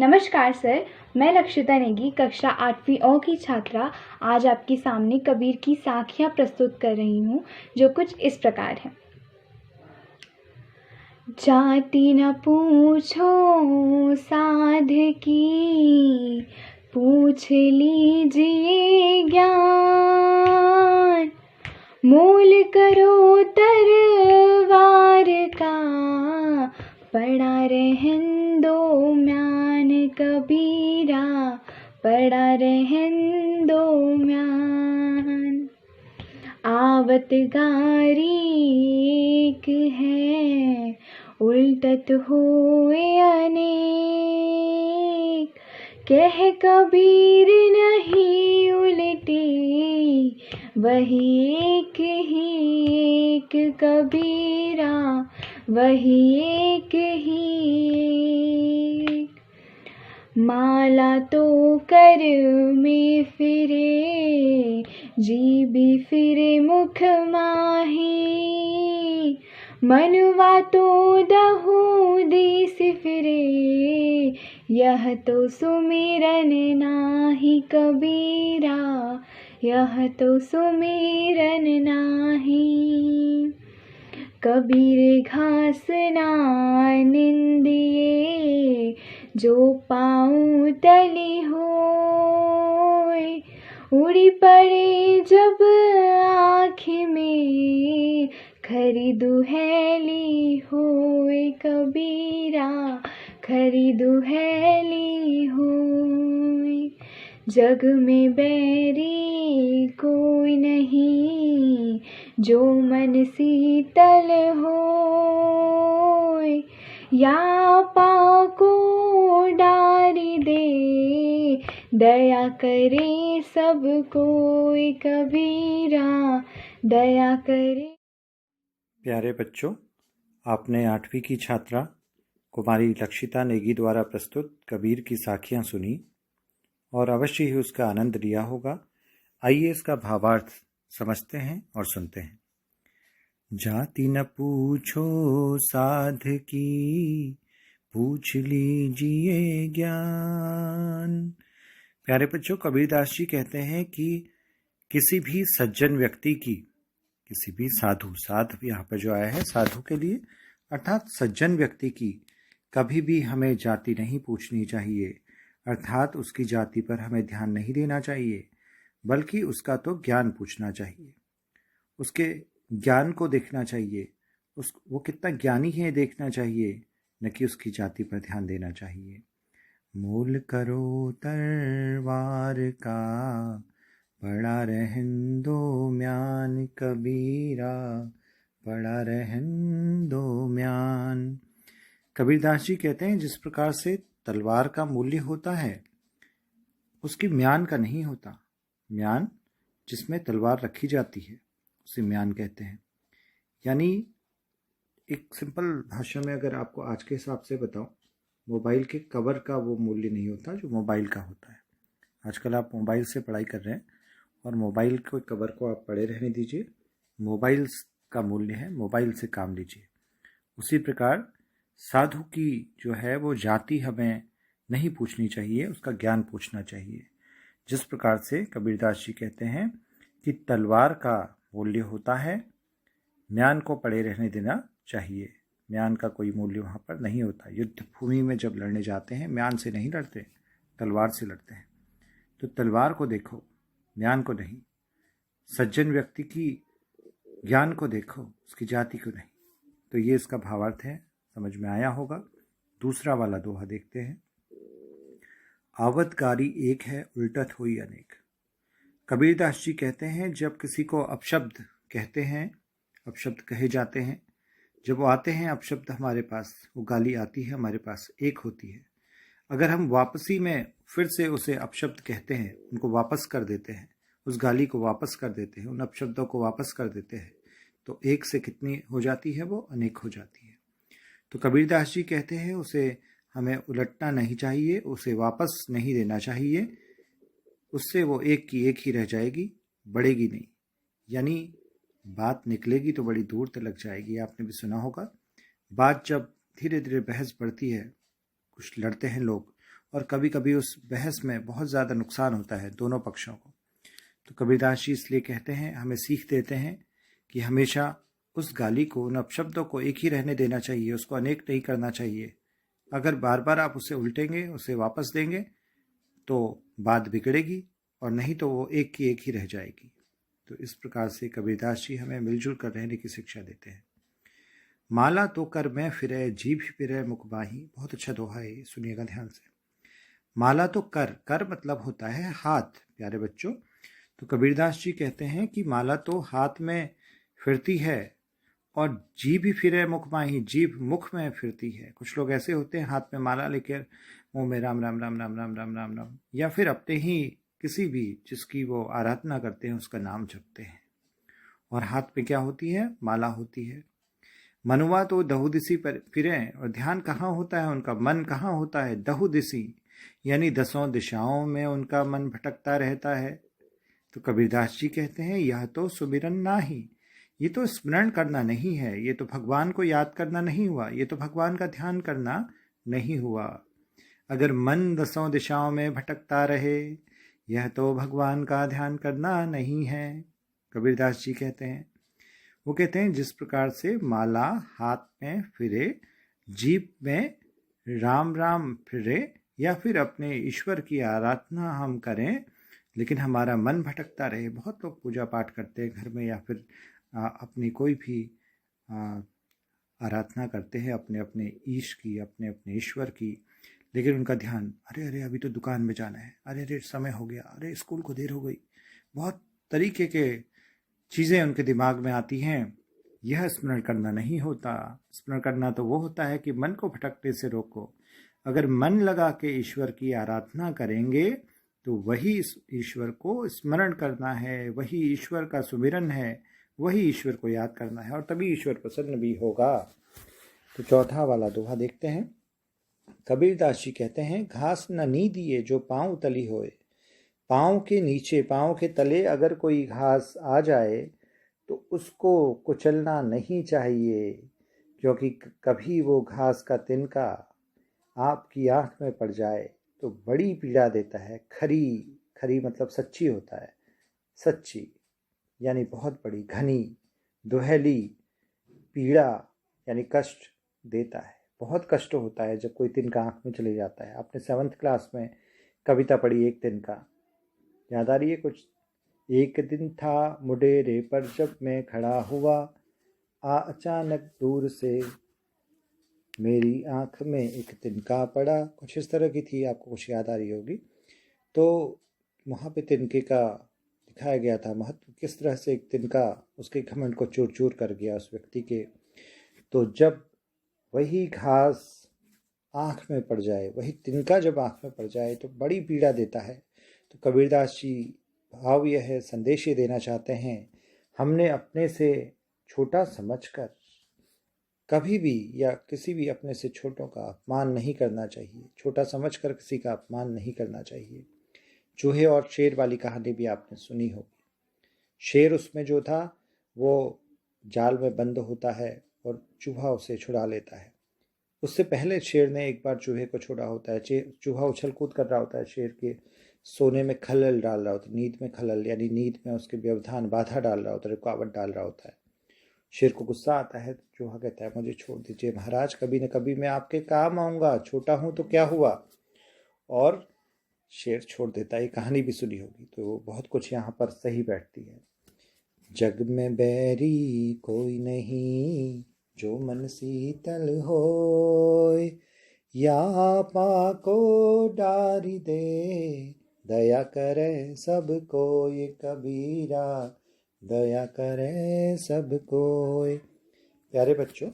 नमस्कार सर, मैं लक्षिता नेगी कक्षा 8वीं ओ की छात्रा आज आपके सामने कबीर की साखियाँ प्रस्तुत कर रही हूँ, जो कुछ इस प्रकार है। जाति न पूछो साध की, पूछ लीजिए ज्ञान। मोल करो तरवार का, पड़ा रहन दो म्यान कबीरा, पड़ा रहन दो म्यान। आवत गारी एक है, उल्टत हुए अनेक। कह कबीर नहीं उल्टे, वही एक ही एक कबीरा, वही एक ही एक। माला तो कर में फिरे, जीभी फिरे मुख माही। मनुवा तो दहु देश फिरे, यह तो सुमिरन नाही कबीरा, यह तो सुमिरन नाही। कबीर घास ना निंदिए, जो पाँव तली होय। उड़ी पड़े जब आँख में, खरी दुहेली होय कबीरा, खरी दुहेली होय। जग में बैरी कोई नहीं, जो मन शीतल होय। या पाको डारी दे, दया करे सब कोई कबीरा, दया करे। प्यारे बच्चों, आपने 8वीं की छात्रा कुमारी लक्षिता नेगी द्वारा प्रस्तुत कबीर की साखियाँ सुनी और अवश्य ही उसका आनंद लिया होगा। आइए इसका भावार्थ समझते हैं और सुनते हैं। जाति न पूछो साध की, पूछ लीजिए ज्ञान। प्यारे बच्चों, कबीरदास जी कहते हैं कि किसी भी सज्जन व्यक्ति की, किसी भी साधु, साध यहाँ पर जो आया है साधु के लिए, अर्थात सज्जन व्यक्ति की कभी भी हमें जाति नहीं पूछनी चाहिए, अर्थात उसकी जाति पर हमें ध्यान नहीं देना चाहिए, बल्कि उसका तो ज्ञान पूछना चाहिए, उसके ज्ञान को देखना चाहिए, वो कितना ज्ञानी है देखना चाहिए, न कि उसकी जाति पर ध्यान देना चाहिए। मोल करो तरवार का, पड़ा रहन दो म्यान कबीरा, पड़ा रहन दो म्यान। कबीरदास जी कहते हैं जिस प्रकार से तलवार का मूल्य होता है, उसकी म्यान का नहीं होता। म्यान जिसमें तलवार रखी जाती है उसे म्यान कहते हैं। यानी एक सिंपल भाषा में अगर आपको आज के हिसाब से बताऊं, मोबाइल के कवर का वो मूल्य नहीं होता जो मोबाइल का होता है। आजकल आप मोबाइल से पढ़ाई कर रहे हैं और मोबाइल के कवर को आप पढ़े रहने दीजिए, मोबाइल का मूल्य है, मोबाइल से काम लीजिए। उसी प्रकार साधु की जो है वो जाति हमें नहीं पूछनी चाहिए, उसका ज्ञान पूछना चाहिए। जिस प्रकार से कबीरदास जी कहते हैं कि तलवार का मूल्य होता है, म्यान को पड़े रहने देना चाहिए। म्यान का कोई मूल्य वहाँ पर नहीं होता। युद्ध भूमि में जब लड़ने जाते हैं म्यान से नहीं लड़ते, तलवार से लड़ते हैं। तो तलवार को देखो, म्यान को नहीं। सज्जन व्यक्ति की ज्ञान को देखो, उसकी जाति को नहीं। तो ये इसका भावार्थ है, समझ में आया होगा। दूसरा वाला दोहा देखते हैं। आवत गारी एक है, उल्टत हुई अनेक। कबीरदास जी कहते हैं जब किसी को अपशब्द कहते हैं, अपशब्द कहे जाते हैं, जब वो आते हैं अपशब्द हमारे पास, वो गाली आती है हमारे पास, एक होती है। अगर हम वापसी में फिर से उसे अपशब्द कहते हैं, उनको वापस कर देते हैं, उस गाली को वापस कर देते हैं, उन अपशब्दों को वापस कर देते हैं, तो एक से कितनी हो जाती है, वो अनेक हो जाती है। तो कबीरदास जी कहते हैं उसे हमें उलटना नहीं चाहिए, उसे वापस नहीं देना चाहिए, उससे वो एक की एक ही रह जाएगी, बढ़ेगी नहीं। यानी बात निकलेगी तो बड़ी दूर तक जाएगी। आपने भी सुना होगा, बात जब धीरे धीरे बहस बढ़ती है, कुछ लड़ते हैं लोग, और कभी कभी उस बहस में बहुत ज़्यादा नुकसान होता है दोनों पक्षों को। तो कबीरदास जी इसलिए कहते हैं, हमें सीख देते हैं कि हमेशा उस गाली को, उन अपशब्दों को एक ही रहने देना चाहिए, उसको अनेक नहीं करना चाहिए। अगर बार बार आप उसे उल्टेंगे, उसे वापस देंगे तो बात बिगड़ेगी, और नहीं तो वो एक की एक ही रह जाएगी। तो इस प्रकार से कबीरदास जी हमें मिलजुल कर रहने की शिक्षा देते हैं। माला तो कर मैं फिरे, जीभ फिरे मुख बाही। बहुत अच्छा दोहा है, सुनिएगा ध्यान से। माला तो कर, कर मतलब होता है हाथ, प्यारे बच्चों। तो कबीरदास जी कहते हैं कि माला तो हाथ में फिरती है, और जीभ भी फिरे मुख माही, जीभ मुख में फिरती है। कुछ लोग ऐसे होते हैं हाथ में माला लेकर मुंह में राम राम राम राम राम राम राम राम, या फिर अपने ही किसी भी जिसकी वो आराधना करते हैं उसका नाम जपते हैं, और हाथ में क्या होती है? माला होती है। मनुआ तो दहुदिसी पर फिरे, और ध्यान कहाँ होता है उनका? मन कहाँ होता है? दहुदिसी, यानी 10 दिशाओं में उनका मन भटकता रहता है। तो कबीरदास जी कहते हैं, यह तो सुमिरन ना ही, ये तो स्मरण करना नहीं है, ये तो भगवान को याद करना नहीं हुआ, ये तो भगवान का ध्यान करना नहीं हुआ। अगर मन 10 दिशाओं में भटकता रहे, यह तो भगवान का ध्यान करना नहीं है। कबीरदास जी कहते हैं, वो कहते हैं जिस प्रकार से माला हाथ में फिरे, जीभ में राम राम फिरे, या फिर अपने ईश्वर की आराधना हम करें लेकिन हमारा मन भटकता रहे। बहुत लोग पूजा पाठ करते हैं घर में, या फिर अपनी कोई भी आराधना करते हैं अपने अपने ईश की, अपने अपने ईश्वर की, लेकिन उनका ध्यान, अरे अरे अभी तो दुकान में जाना है, अरे अरे समय हो गया, अरे स्कूल को देर हो गई। बहुत तरीके के चीज़ें उनके दिमाग में आती हैं। यह स्मरण करना नहीं होता। स्मरण करना तो वो होता है कि मन को भटकने से रोको। अगर मन लगा के ईश्वर की आराधना करेंगे तो वही ईश्वर को स्मरण करना है, वही ईश्वर का सुमिरन है, वही ईश्वर को याद करना है, और तभी ईश्वर प्रसन्न भी होगा। तो चौथा वाला दोहा देखते हैं। कबीरदास जी कहते हैं, घास न नी दिए जो पाँव तली होए। पाँव के नीचे, पाँव के तले अगर कोई घास आ जाए तो उसको कुचलना नहीं चाहिए, क्योंकि कभी वो घास का तिनका आपकी आँख में पड़ जाए तो बड़ी पीड़ा देता है। खरी, खरी मतलब सच्ची होता है, सच्ची यानी बहुत बड़ी, घनी, दुहैली पीड़ा यानी कष्ट देता है। बहुत कष्ट होता है जब कोई तिनका आँख में चले जाता है। आपने 7th क्लास में कविता पढ़ी एक तिनका, याद आ रही है कुछ? एक दिन था मुडेरे पर जब मैं खड़ा हुआ, अचानक दूर से मेरी आँख में एक तिनका पड़ा। कुछ इस तरह की थी, आपको कुछ याद आ रही होगी। तो वहाँ पे तिनके का दिखाया गया था महत्व, किस तरह से एक तिनका उसके घमंड को चूर चूर कर गया उस व्यक्ति के। तो जब वही घास आँख में पड़ जाए, वही तिनका जब आँख में पड़ जाए तो बड़ी पीड़ा देता है। तो कबीरदास जी भाव यह है, संदेश ये देना चाहते हैं, हमने अपने से छोटा समझकर कभी भी या किसी भी अपने से छोटों का अपमान नहीं करना चाहिए। छोटा समझकर किसी का अपमान नहीं करना चाहिए। चूहे और शेर वाली कहानी भी आपने सुनी होगी। शेर उसमें जो था वो जाल में बंद होता है और चूहा उसे छुड़ा लेता है। उससे पहले शेर ने एक बार चूहे को छोड़ा होता है। चूहा उछल कूद कर रहा होता है, शेर के सोने में खलल डाल रहा होता है, नींद में खलल यानी नींद में उसके व्यवधान बाधा डाल रहा होता है, रुकावट डाल रहा होता है। शेर को गुस्सा आता है, चूहा कहता है मुझे छोड़ दीजिए महाराज, कभी न कभी मैं आपके काम आऊँगा, छोटा हूँ तो क्या हुआ। और शेर छोड़ देता है। ये कहानी भी सुनी होगी, तो बहुत कुछ यहाँ पर सही बैठती है। जग में बैरी कोई नहीं, जो मन शीतल होय, या आपा को डारी दे, दया करे सब कोय कबीरा, दया करे सब कोय। प्यारे बच्चों,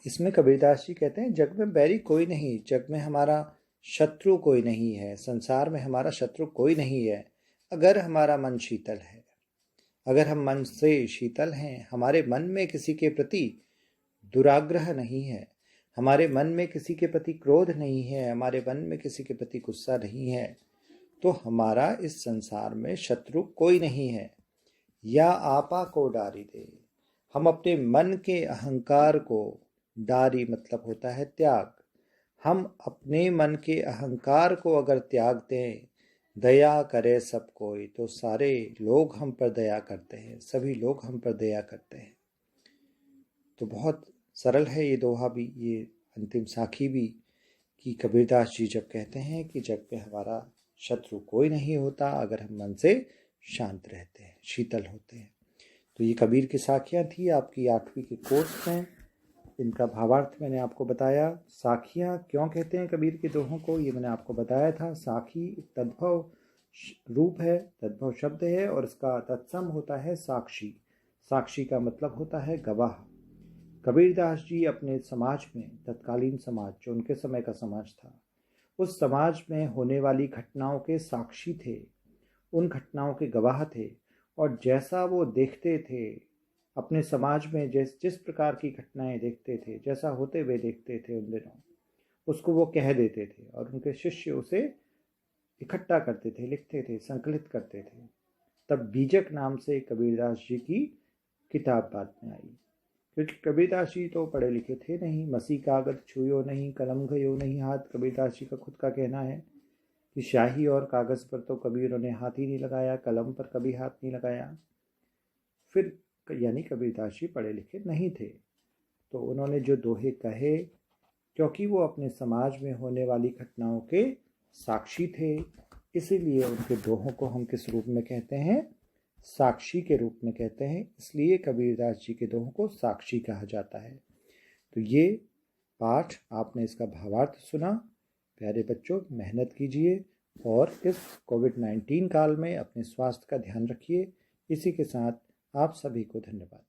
इसमें कबीरदास जी कहते हैं जग में बैरी कोई नहीं, जग में हमारा शत्रु कोई नहीं है, संसार में हमारा शत्रु कोई नहीं है, अगर हमारा मन शीतल है। अगर हम मन से शीतल हैं, हमारे मन में किसी के प्रति दुराग्रह नहीं है, हमारे मन में किसी के प्रति क्रोध नहीं है, हमारे मन में किसी के प्रति गुस्सा नहीं है, तो हमारा इस संसार में शत्रु कोई नहीं है। या आपा को डारी दे, हम अपने मन के अहंकार को, डारी मतलब होता है त्याग, हम अपने मन के अहंकार को अगर त्याग दें, दया करे सब कोई, तो सारे लोग हम पर दया करते हैं, सभी लोग हम पर दया करते हैं। तो बहुत सरल है ये दोहा भी, ये अंतिम साखी भी, कि कबीरदास जी जब कहते हैं कि जग में हमारा शत्रु कोई नहीं होता अगर हम मन से शांत रहते हैं, शीतल होते हैं। तो ये कबीर की साखियाँ थी आपकी 8वीं के कोर्स में। इनका भावार्थ मैंने आपको बताया। साखियाँ क्यों कहते हैं कबीर के दोहों को, ये मैंने आपको बताया था। साखी तद्भव रूप है, तद्भव शब्द है, और इसका तत्सम होता है साक्षी। साक्षी का मतलब होता है गवाह। कबीरदास जी अपने समाज में, तत्कालीन समाज जो उनके समय का समाज था, उस समाज में होने वाली घटनाओं के साक्षी थे, उन घटनाओं के गवाह थे, और जैसा वो देखते थे अपने समाज में, जिस प्रकार की घटनाएं देखते थे, जैसा होते हुए देखते थे उन दिनों, उसको वो कह देते थे, और उनके शिष्य उसे इकट्ठा करते थे, लिखते थे, संकलित करते थे। तब बीजक नाम से कबीरदास जी की किताब बाद में आई। क्योंकि कबीरदास जी तो पढ़े लिखे थे नहीं, मसी कागज छुयो नहीं, कलम गयो नहीं हाथ। कबीरदास जी का खुद का कहना है कि शाही और कागज़ पर तो कभी उन्होंने हाथ ही नहीं लगाया, कलम पर कभी हाथ नहीं लगाया। फिर यानी कबीरदास जी पढ़े लिखे नहीं थे, तो उन्होंने जो दोहे कहे, क्योंकि वो अपने समाज में होने वाली घटनाओं के साक्षी थे, इसीलिए उनके दोहों को हम किस रूप में कहते हैं, साक्षी के रूप में कहते हैं। इसलिए कबीरदास जी के दोहों को साक्षी कहा जाता है। तो ये पाठ आपने इसका भावार्थ सुना। प्यारे बच्चों, मेहनत कीजिए और इस कोविड-19 काल में अपने स्वास्थ्य का ध्यान रखिए। इसी के साथ आप सभी को धन्यवाद।